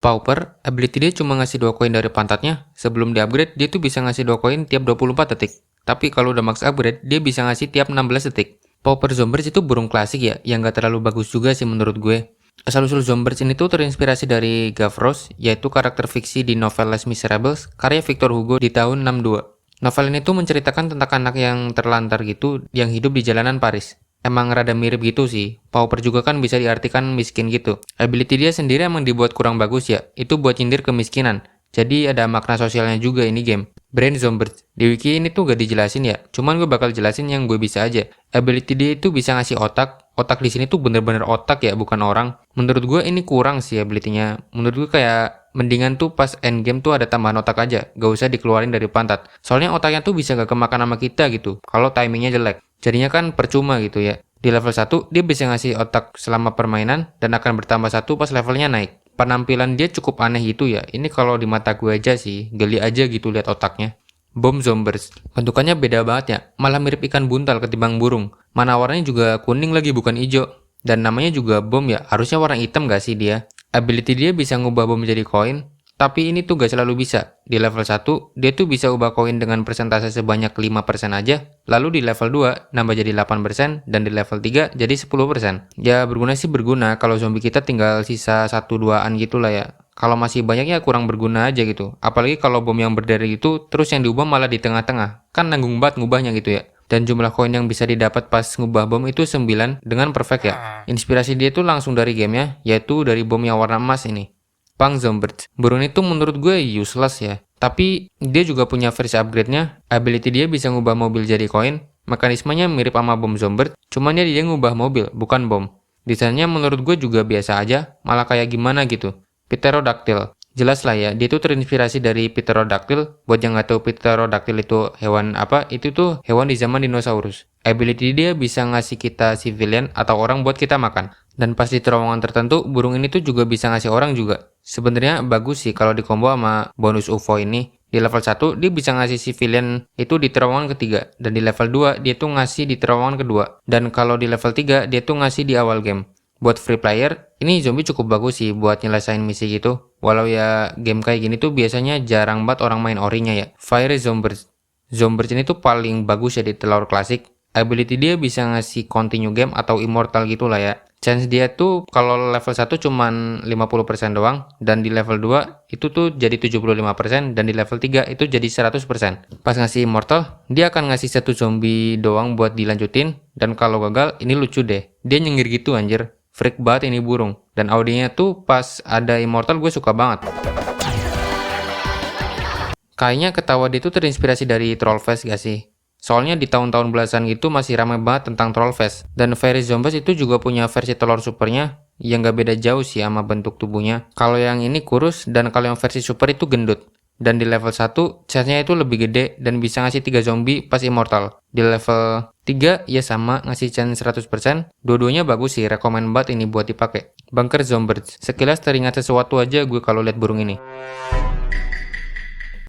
Pauper, ability dia cuma ngasih 2 koin dari pantatnya. Sebelum di-upgrade, dia tuh bisa ngasih 2 koin tiap 24 detik. Tapi kalau udah max upgrade, dia bisa ngasih tiap 16 detik. Pauper Zombies itu burung klasik ya, yang gak terlalu bagus juga sih menurut gue. Asal-usul Zombies ini tuh terinspirasi dari Gavros, yaitu karakter fiksi di novel Les Miserables, karya Victor Hugo di tahun 62. Novel ini tuh menceritakan tentang anak yang terlantar gitu, yang hidup di jalanan Paris. Emang rada mirip gitu sih. Pauper juga kan bisa diartikan miskin gitu. Ability dia sendiri emang dibuat kurang bagus ya. Itu buat nyindir kemiskinan. Jadi ada makna sosialnya juga ini game. Brain Zombies. Di wiki ini tuh gak dijelasin ya. Cuman gue bakal jelasin yang gue bisa aja. Ability dia itu bisa ngasih otak. Otak di sini tuh bener-bener otak ya, bukan orang. Menurut gue ini kurang sih ability-nya. Menurut gue kayak mendingan tuh pas endgame tuh ada tambahan otak aja. Gak usah dikeluarin dari pantat. Soalnya otaknya tuh bisa gak kemakan sama kita gitu. Kalau timingnya jelek. Jadinya kan percuma gitu ya. Di level 1, dia bisa ngasih otak selama permainan dan akan bertambah 1 pas levelnya naik. Penampilan dia cukup aneh gitu ya. Ini kalau di mata gue aja sih, geli aja gitu lihat otaknya. Bomb Zombies. Bentukannya beda banget ya. Malah mirip ikan buntal ketimbang burung. Mana warnanya juga kuning lagi bukan hijau. Dan namanya juga bom ya. Harusnya warna hitam gak sih dia? Ability dia bisa ngubah bom jadi koin. Tapi ini tuh gak selalu bisa. Di level 1, dia tuh bisa ubah koin dengan persentase sebanyak 5% aja. Lalu di level 2, nambah jadi 8%. Dan di level 3, jadi 10%. Ya berguna sih berguna. Kalau zombie kita tinggal sisa 1-2an gitu lah ya. Kalau masih banyak ya kurang berguna aja gitu. Apalagi kalau bom yang berdiri itu, terus yang diubah malah di tengah-tengah. Kan nanggung banget ngubahnya gitu ya. Dan jumlah koin yang bisa didapat pas ngubah bom itu 9 dengan perfect ya. Inspirasi dia tuh langsung dari gamenya, yaitu dari bom yang warna emas ini. Punk Zombies. Burung itu menurut gue useless ya. Tapi dia juga punya versi upgrade-nya. Ability dia bisa ngubah mobil jadi koin. Mekanismenya mirip sama bom Zombies, cuman dia ngubah mobil, bukan bom. Desainnya menurut gue juga biasa aja, malah kayak gimana gitu. Pterodactyl. Jelas lah ya, dia tuh terinspirasi dari Pterodactyl. Buat yang nggak tahu Pterodactyl itu hewan apa, itu tuh hewan di zaman dinosaurus. Ability dia bisa ngasih kita civilian atau orang buat kita makan. Dan pas di terowongan tertentu, burung ini tuh juga bisa ngasih orang juga. Sebenarnya bagus sih kalau dikombo sama bonus UFO ini. Di level 1, dia bisa ngasih civilian itu di terowongan ketiga. Dan di level 2, dia tuh ngasih di terowongan kedua. Dan kalau di level 3, dia tuh ngasih di awal game. Buat free player, ini zombie cukup bagus sih buat nyelesain misi gitu. Walau ya game kayak gini tuh biasanya jarang banget orang main orinya ya. Fire Zombies. Zombies ini tuh paling bagus ya di telur klasik. Ability dia bisa ngasih continue game atau immortal gitu lah ya. Chance dia tuh kalau level 1 cuman 50% doang. Dan di level 2 itu tuh jadi 75%. Dan di level 3 itu jadi 100%. Pas ngasih immortal, dia akan ngasih satu zombie doang buat dilanjutin. Dan kalau gagal, ini lucu deh. Dia nyengir gitu anjir. Freak banget ini burung. Dan audionya tuh pas ada immortal gue suka banget. Kayaknya ketawa dia tuh terinspirasi dari Trollface gak sih? Soalnya di tahun-tahun belasan gitu masih ramai banget tentang Trollface. Dan Fairy Zombies itu juga punya versi telur supernya yang gak beda jauh sih sama bentuk tubuhnya. Kalau yang ini kurus dan kalau yang versi super itu gendut. Dan di level 1, chance-nya itu lebih gede dan bisa ngasih 3 zombie pas immortal. Di level 3, ya sama, ngasih chance 100%. Dua-duanya bagus sih, rekomen banget ini buat dipakai. Bunker Zombies. Sekilas teringat sesuatu aja gue kalau lihat burung ini.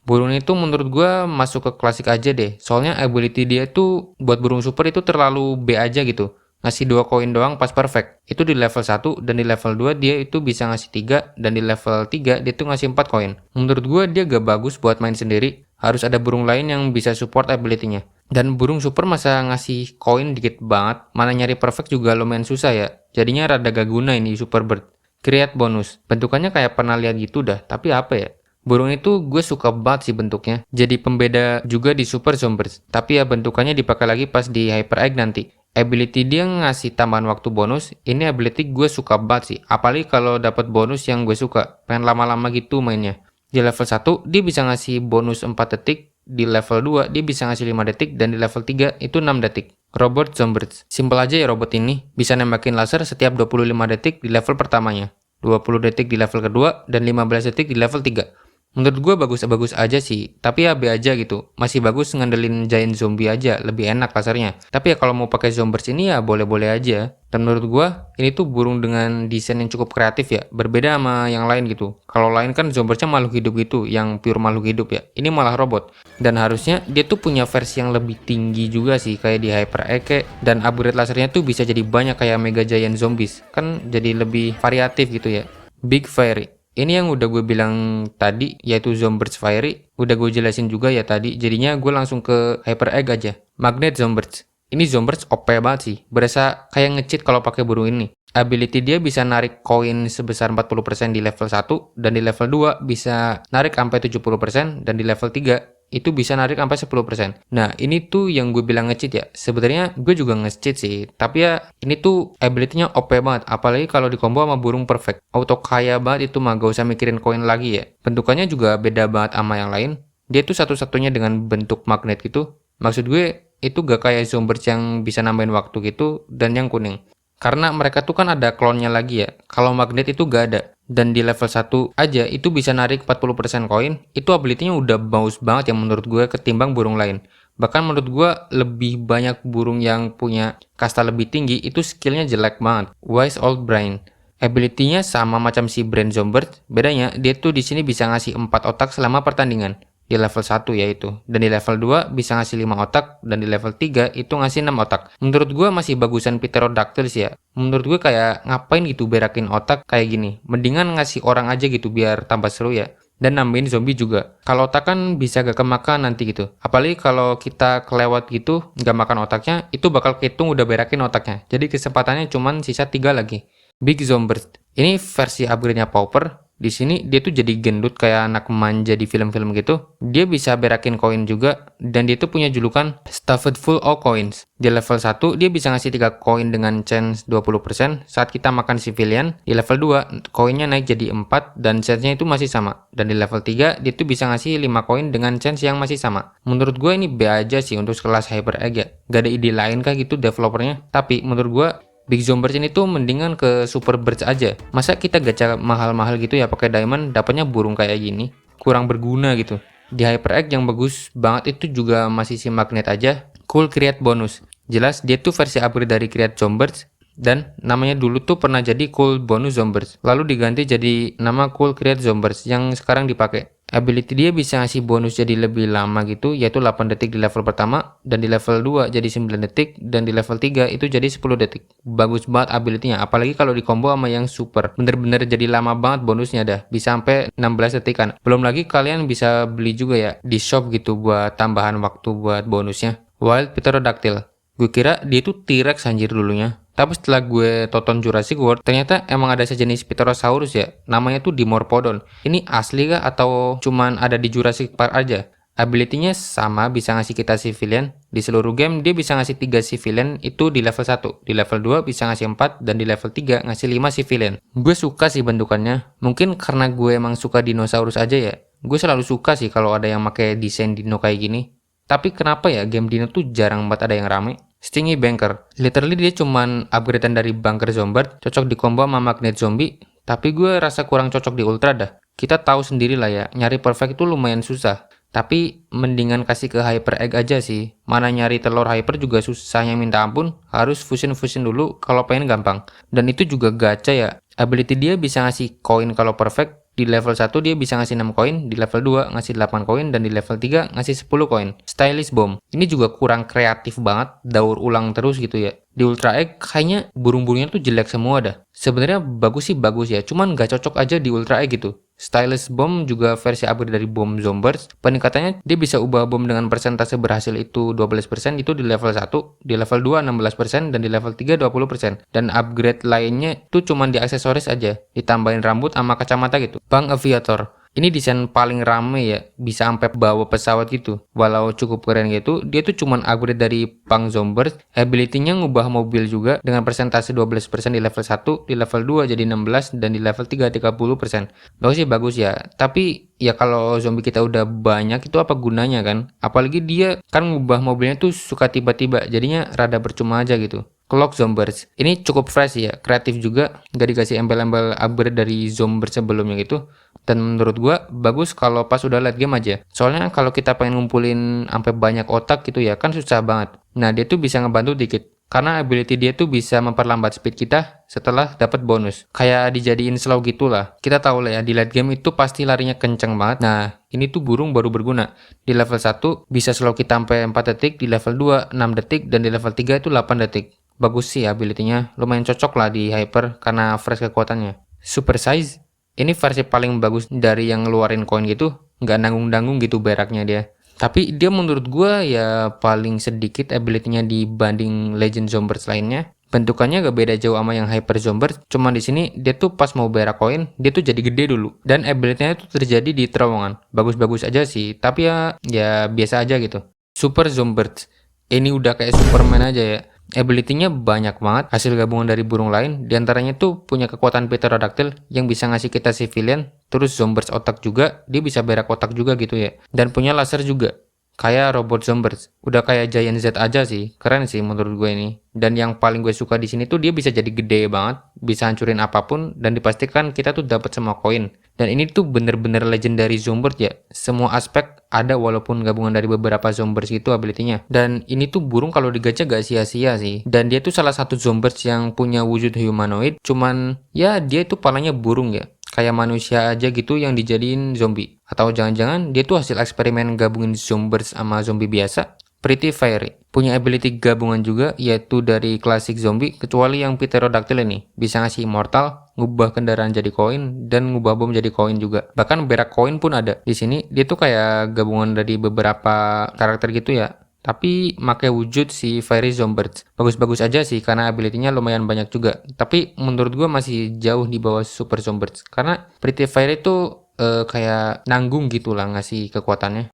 Burung itu menurut gue masuk ke klasik aja deh. Soalnya ability dia tuh buat burung super itu terlalu B aja gitu. Ngasih 2 koin doang pas perfect. Itu di level 1 dan di level 2 dia itu bisa ngasih 3 dan di level 3 dia tuh ngasih 4 koin. Menurut gue dia gak bagus buat main sendiri. Harus ada burung lain yang bisa support ability-nya. Dan burung super masa ngasih koin dikit banget. Mana nyari perfect juga lumayan susah ya. Jadinya rada gak guna ini super bird. Create bonus. Bentukannya kayak pernah lihat gitu dah. Tapi apa ya? Burung itu gue suka banget sih bentuknya. Jadi pembeda juga di Super Zombies. Tapi ya bentukannya dipakai lagi pas di Hyper Egg nanti. Ability dia ngasih tambahan waktu bonus. Ini ability gue suka banget sih. Apalagi kalau dapat bonus yang gue suka. Pengen lama-lama gitu mainnya. Di level 1 dia bisa ngasih bonus 4 detik. Di level 2 dia bisa ngasih 5 detik. Dan di level 3 itu 6 detik. Robot Zombies. Simpel aja ya robot ini. Bisa nembakin laser setiap 25 detik di level pertamanya. 20 detik di level kedua. Dan 15 detik di level 3. Menurut gue bagus-bagus aja sih, tapi ya B aja gitu. Masih bagus ngandelin giant zombie aja, lebih enak kasarnya. Tapi ya kalau mau pakai zombies ini ya boleh-boleh aja. Dan menurut gue, ini tuh burung dengan desain yang cukup kreatif ya, berbeda sama yang lain gitu. Kalau lain kan zombiesnya makhluk hidup gitu, yang pure makhluk hidup ya. Ini malah robot. Dan harusnya dia tuh punya versi yang lebih tinggi juga sih, kayak di Hyper Eke. Dan upgrade lasernya tuh bisa jadi banyak kayak Mega Giant Zombies. Kan jadi lebih variatif gitu ya. Big Fairy. Ini yang udah gue bilang tadi, yaitu Zomberts Fiery. Udah gue jelasin juga ya tadi, jadinya gue langsung ke Hyper Egg aja. Magnet Zomberts. Ini Zomberts OP banget sih, berasa kayak nge-cheat kalau pakai burung ini. Ability dia bisa narik koin sebesar 40% di level 1, dan di level 2 bisa narik sampai 70%, dan di level 3 itu bisa narik sampai 10%. Nah, ini tuh yang gue bilang nge-cheat ya. Sebenarnya gue juga nge-cheat sih, tapi ya ini tuh ability-nya OP banget, apalagi kalau di combo sama burung perfect. Auto kaya banget itu mah, gak usah mikirin koin lagi ya. Bentukannya juga beda banget sama yang lain. Dia tuh satu-satunya dengan bentuk magnet gitu. Maksud gue, itu gak kayak Zomberts yang bisa nambahin waktu gitu, dan yang kuning. Karena mereka tuh kan ada klonnya lagi ya. Kalau magnet itu gak ada. Dan di level 1 aja itu bisa narik 40% koin. Itu ability-nya udah bagus banget ya menurut gue ketimbang burung lain. Bahkan menurut gue lebih banyak burung yang punya kasta lebih tinggi itu skillnya jelek banget. Wise Old Brain. Ability-nya sama macam si Brain Zombert. Bedanya dia tuh di sini bisa ngasih 4 otak selama pertandingan. Di level 1 yaitu. Dan di level 2 bisa ngasih 5 otak, dan di level 3 itu ngasih 6 otak. Menurut gue masih bagusan Pterodactyls ya. Menurut gue kayak ngapain gitu berakin otak kayak gini. Mendingan ngasih orang aja gitu biar tambah seru ya. Dan nambahin zombie juga. Kalau otak kan bisa gak kemakan nanti gitu. Apalagi kalau kita kelewat gitu, gak makan otaknya, itu bakal kehitung udah berakin otaknya. Jadi kesempatannya cuman sisa 3 lagi. Big Zombert. Ini versi upgrade-nya Pauper. Di sini dia tuh jadi gendut kayak anak manja di film-film gitu. Dia bisa berakin koin juga, dan dia tuh punya julukan Stuffed Full of Coins. Di level 1 dia bisa ngasih 3 koin dengan chance 20% saat kita makan civilian. Di level 2 koinnya naik jadi 4 dan chance-nya itu masih sama. Dan di level 3 dia tuh bisa ngasih 5 koin dengan chance yang masih sama. Menurut gue ini B aja sih untuk kelas Hyper Egg ya. Gak ada ide lain kah gitu developernya. Tapi menurut gue Big Zombers ini tuh mendingan ke Super Birds aja. Masa kita gacha mahal-mahal gitu ya pakai diamond dapatnya burung kayak gini? Kurang berguna gitu. Di Hyper Egg yang bagus banget itu juga masih si magnet aja. Cool Create bonus. Jelas dia tuh versi upgrade dari Create Zombers. Dan namanya dulu tuh pernah jadi Cool Bonus Zombers. Lalu diganti jadi nama Cool Create Zombers yang sekarang dipakai. Ability dia bisa ngasih bonus jadi lebih lama gitu, yaitu 8 detik di level pertama, dan di level 2 jadi 9 detik, dan di level 3 itu jadi 10 detik. Bagus banget ability-nya, apalagi kalau di combo sama yang super. Bener-bener jadi lama banget bonusnya dah, bisa sampai 16 detikan. Belum lagi kalian bisa beli juga ya di shop gitu buat tambahan waktu buat bonusnya. Wild Pterodactyl. Gue kira dia itu T-Rex anjir dulunya. Tapi setelah gue tonton Jurassic World, ternyata emang ada sejenis Pterosaurus ya. Namanya tuh Dimorphodon. Ini asli kah atau cuman ada di Jurassic Park aja? Ability-nya sama, bisa ngasih kita civilian. Di seluruh game dia bisa ngasih 3 civilian itu di level 1. Di level 2 bisa ngasih 4, dan di level 3 ngasih 5 civilian. Gue suka sih bentukannya. Mungkin karena gue emang suka dinosaurus aja ya. Gue selalu suka sih kalau ada yang pakai desain dino kayak gini. Tapi kenapa ya game dino tuh jarang banget ada yang rame? Stingy Banker. Literally dia cuman upgradean dari Bunker Zombard, cocok di combo sama Magnet Zombie, tapi gue rasa kurang cocok di Ultra dah. Kita tahu sendiri lah ya, nyari perfect itu lumayan susah. Tapi mendingan kasih ke Hyper Egg aja sih. Mana nyari telur Hyper juga susahnya minta ampun, harus fusion-fusion dulu kalau pengen gampang. Dan itu juga gacha ya. Ability dia bisa ngasih koin kalau perfect. Di level 1 dia bisa ngasih 6 koin, di level 2 ngasih 8 koin, dan di level 3 ngasih 10 koin. Stylish Bomb. Ini juga kurang kreatif banget, daur ulang terus gitu ya. Di Ultra Egg kayaknya burung-burungnya tuh jelek semua dah. Sebenarnya bagus sih bagus ya, cuman gak cocok aja di Ultra Egg gitu. Stylish Bomb juga versi upgrade dari Bomb Zombers. Peningkatannya dia bisa ubah bom dengan persentase berhasil itu 12% itu di level 1, di level 2 16%, dan di level 3 20%. Dan upgrade lainnya tuh cuman di aksesoris aja, ditambahin rambut sama kacamata gitu. Bang Aviator. Ini desain paling rame ya, bisa sampai bawa pesawat gitu. Walau cukup keren gitu, dia tuh cuman upgrade dari Pang Zombers. Ability-nya ngubah mobil juga dengan persentase 12% di level 1, di level 2 jadi 16, dan di level 3 30%. Bagus sih bagus ya, tapi ya kalau zombie kita udah banyak itu apa gunanya kan? Apalagi dia kan ngubah mobilnya tuh suka tiba-tiba, jadinya rada percuma aja gitu. Clock Zombers. Ini cukup fresh ya, kreatif juga, gak dikasih embel-embel upgrade dari Zombers sebelumnya gitu. Dan menurut gua bagus kalau pas udah late game aja. Soalnya kalau kita pengen ngumpulin sampai banyak otak gitu ya kan susah banget. Nah dia tuh bisa ngebantu dikit. Karena ability dia tuh bisa memperlambat speed kita setelah dapat bonus. Kayak dijadiin slow gitulah. Kita tahu lah ya di late game itu pasti larinya kenceng banget. Nah ini tuh burung baru berguna. Di level 1 bisa slow kita sampai 4 detik, di level 2 6 detik, dan di level 3 itu 8 detik. Bagus sih ability-nya, lumayan cocok lah di Hyper karena fresh kekuatannya. Super Size. Ini versi paling bagus dari yang ngeluarin koin gitu, nggak nanggung-nanggung gitu beraknya dia. Tapi dia menurut gua ya paling sedikit ability-nya dibanding Legend Zombies lainnya. Bentukannya gak beda jauh sama yang Hyper Zombies, cuman di sini dia tuh pas mau berak koin, dia tuh jadi gede dulu. Dan ability-nya tuh terjadi di terowongan. Bagus-bagus aja sih, tapi ya biasa aja gitu. Super Zombies. Ini udah kayak Superman aja ya. Ability-nya banyak banget, hasil gabungan dari burung lain. Di antaranya tuh punya kekuatan Pterodactyl yang bisa ngasih kita civilian, terus Zombies otak juga, dia bisa berak otak juga gitu ya. Dan punya laser juga. Kayak robot Zombies. Udah kayak Giant Z aja sih. Keren sih menurut gue ini. Dan yang paling gue suka di sini tuh dia bisa jadi gede banget, bisa hancurin apapun dan dipastikan kita tuh dapat semua koin. Dan ini tuh bener-bener legendary Zombies ya. Semua aspek ada walaupun gabungan dari beberapa Zombies gitu ability-nya. Dan ini tuh burung kalau digacha gak sia-sia sih. Dan dia tuh salah satu Zombies yang punya wujud humanoid. Cuman ya dia tuh palanya burung ya. Kayak manusia aja gitu yang dijadiin zombie. Atau jangan-jangan dia tuh hasil eksperimen gabungin Zombies sama zombie biasa. Pretty Fairy punya ability gabungan juga yaitu dari klasik zombie kecuali yang Pterodactyl ini bisa ngasih immortal, ngubah kendaraan jadi koin dan ngubah bom jadi koin juga. Bahkan berak koin pun ada. Di sini dia tuh kayak gabungan dari beberapa karakter gitu ya. Tapi pakai wujud si Fairy Zombies. Bagus-bagus aja sih karena ability-nya lumayan banyak juga. Tapi menurut gua masih jauh di bawah Super Zombies. Karena Pretty Fairy tuh kayak nanggung gitu lah ngasih kekuatannya.